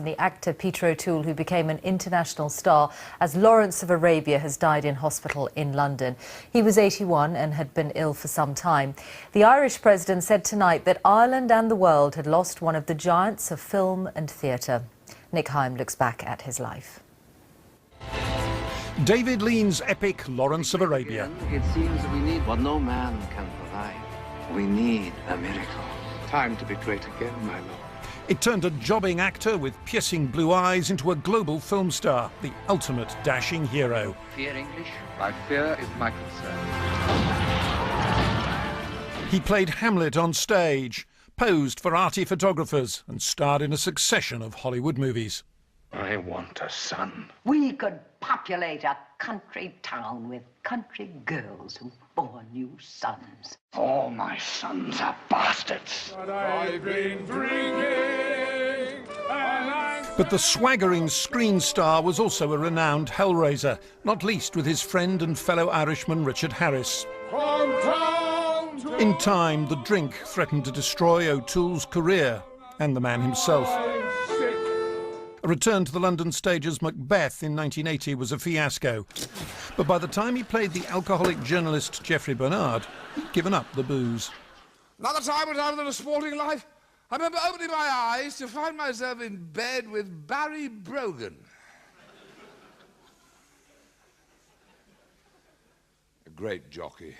The actor Peter O'Toole, who became an international star as Lawrence of Arabia, has died in hospital in London. He was 81 and had been ill for some time. The Irish president said tonight that Ireland and the world had lost one of the giants of film and theatre. Nick Heim looks back at his life. David Lean's epic Lawrence of Arabia. It seems we need what no man can provide. We need a miracle. Time to be great again, my lord. It turned a jobbing actor with piercing blue eyes into a global film star, the ultimate dashing hero. Fear English? My fear is my concern. He played Hamlet on stage, posed for arty photographers and starred in a succession of Hollywood movies. I want a son. We could populate a country town with country girls who bore new sons. All my sons are bastards. But I've been drinking and But the swaggering screen star was also a renowned hellraiser, not least with his friend and fellow Irishman Richard Harris. In time, the drink threatened to destroy O'Toole's career and the man himself. A return to the London stage as Macbeth in 1980 was a fiasco. But by the time he played the alcoholic journalist Geoffrey Bernard, he'd given up the booze. another time when I was in a sporting life, I remember opening my eyes to find myself in bed with Barry Brogan. A great jockey.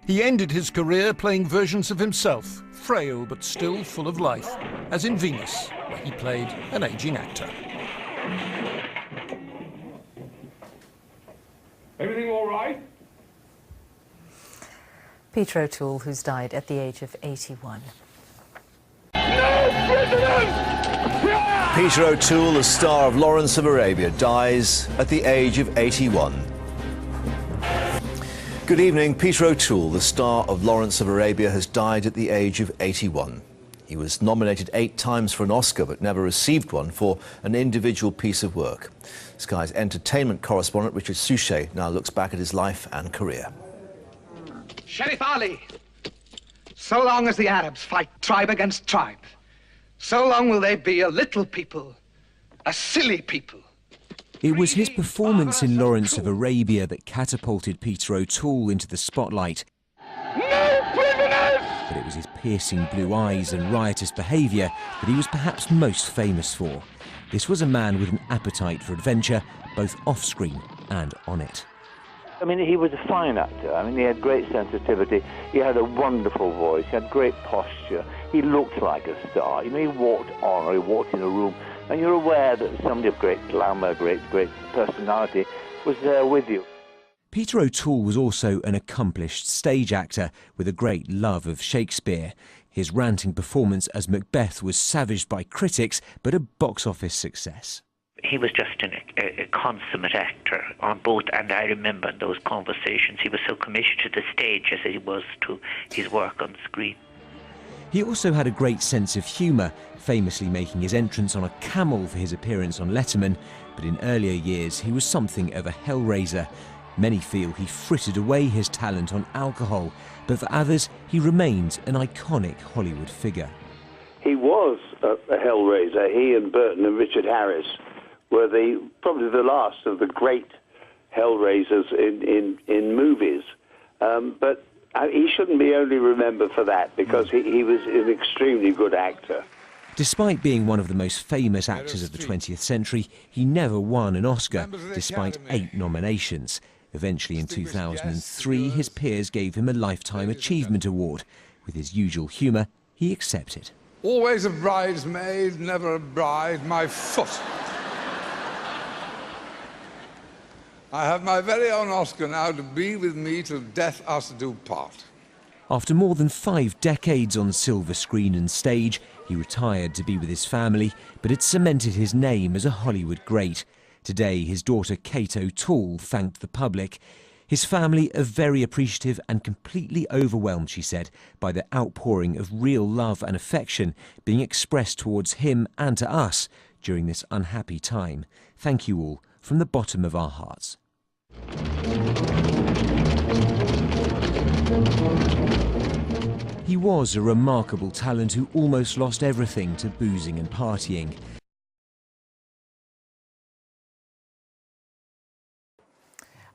He ended his career playing versions of himself, frail but still full of life, as in Venus, where he played an aging actor. Everything all right? Peter O'Toole, who's died at the age of 81. Peter O'Toole, the star of Lawrence of Arabia, dies at the age of 81. Good evening. Peter O'Toole, the star of Lawrence of Arabia, has died at the age of 81. He was nominated 8 times for an Oscar but never received one for an individual piece of work. Sky's entertainment correspondent Richard Suchet now looks back at his life and career. Sheriff Ali, so long as the Arabs fight tribe against tribe, so long will they be a little people, a silly people. It was his performance in Lawrence of Arabia that catapulted Peter O'Toole into the spotlight. No prisoners! But it was his piercing blue eyes and riotous behaviour that he was perhaps most famous for. This was a man with an appetite for adventure, both off-screen and on it. I mean, he was a fine actor. I mean, he had great sensitivity. He had a wonderful voice. He had great posture. He looked like a star. You know, he walked on or he walked in a room, and you're aware that somebody of great glamour, great personality was there with you. Peter O'Toole was also an accomplished stage actor with a great love of Shakespeare. His ranting performance as Macbeth was savaged by critics, but a box office success. He was just a consummate actor on both, and I remember in those conversations he was so committed to the stage as he was to his work on the screen. He also had a great sense of humour, famously making his entrance on a camel for his appearance on Letterman, but in earlier years he was something of a hellraiser. Many feel he frittered away his talent on alcohol, but for others he remains an iconic Hollywood figure. He was a hellraiser. He and Burton and Richard Harris were probably the last of the great hellraisers in movies. But he shouldn't be only remembered for that, because he was an extremely good actor. Despite being one of the most famous actors of the 20th century, he never won an Oscar, despite 8 nominations. Eventually in 2003, his peers gave him a Lifetime Achievement Award. With his usual humour, he accepted. Always a bridesmaid, never a bride, my foot. I have my very own Oscar now to be with me till death us do part. After more than 5 decades on silver screen and stage, he retired to be with his family, but it cemented his name as a Hollywood great. Today, his daughter Kate O'Toole thanked the public. His family are very appreciative and completely overwhelmed, she said, by the outpouring of real love and affection being expressed towards him and to us during this unhappy time. Thank you all from the bottom of our hearts. He was a remarkable talent who almost lost everything to boozing and partying.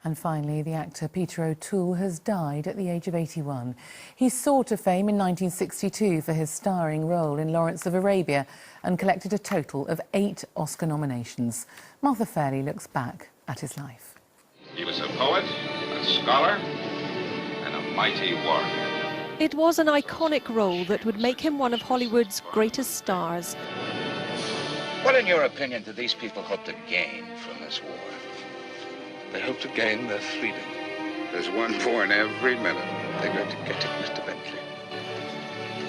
And finally, the actor Peter O'Toole has died at the age of 81. He soared to fame in 1962 for his starring role in Lawrence of Arabia and collected a total of 8 Oscar nominations. Martha Fairley looks back at his life. He was a poet, a scholar, and a mighty warrior. It was an iconic role that would make him one of Hollywood's greatest stars. What, in your opinion, do these people hope to gain from this war? They hope to gain their freedom. There's one born every minute. They're going to get it, Mr. Bentley.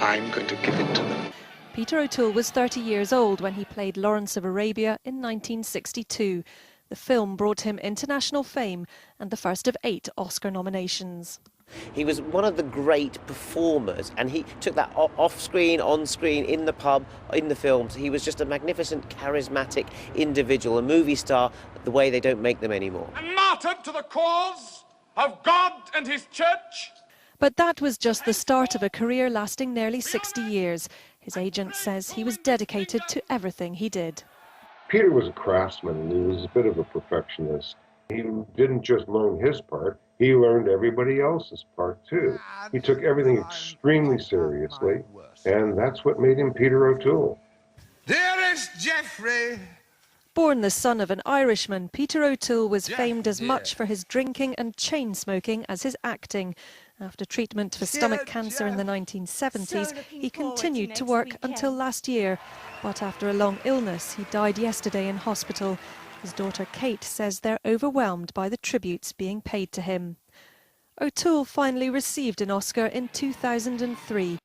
I'm going to give it to them. Peter O'Toole was 30 years old when he played Lawrence of Arabia in 1962. The film brought him international fame and the first of 8 Oscar nominations. He was one of the great performers, and he took that off-screen, on-screen, in the pub, in the films. He was just a magnificent, charismatic individual, a movie star, the way they don't make them anymore. And martyred to the cause of God and his church. But that was just the start of a career lasting nearly 60 years. His agent says he was dedicated to everything he did. Peter was a craftsman, and he was a bit of a perfectionist. He didn't just learn his part, he learned everybody else's part too. He took everything extremely seriously, and that's what made him Peter O'Toole. Dearest Geoffrey! Born the son of an Irishman, Peter O'Toole was famed as much for his drinking and chain smoking as his acting. After treatment for stomach cancer in the 1970s, he continued to work until last year. But after a long illness, he died yesterday in hospital. His daughter Kate says they're overwhelmed by the tributes being paid to him. O'Toole finally received an Oscar in 2003.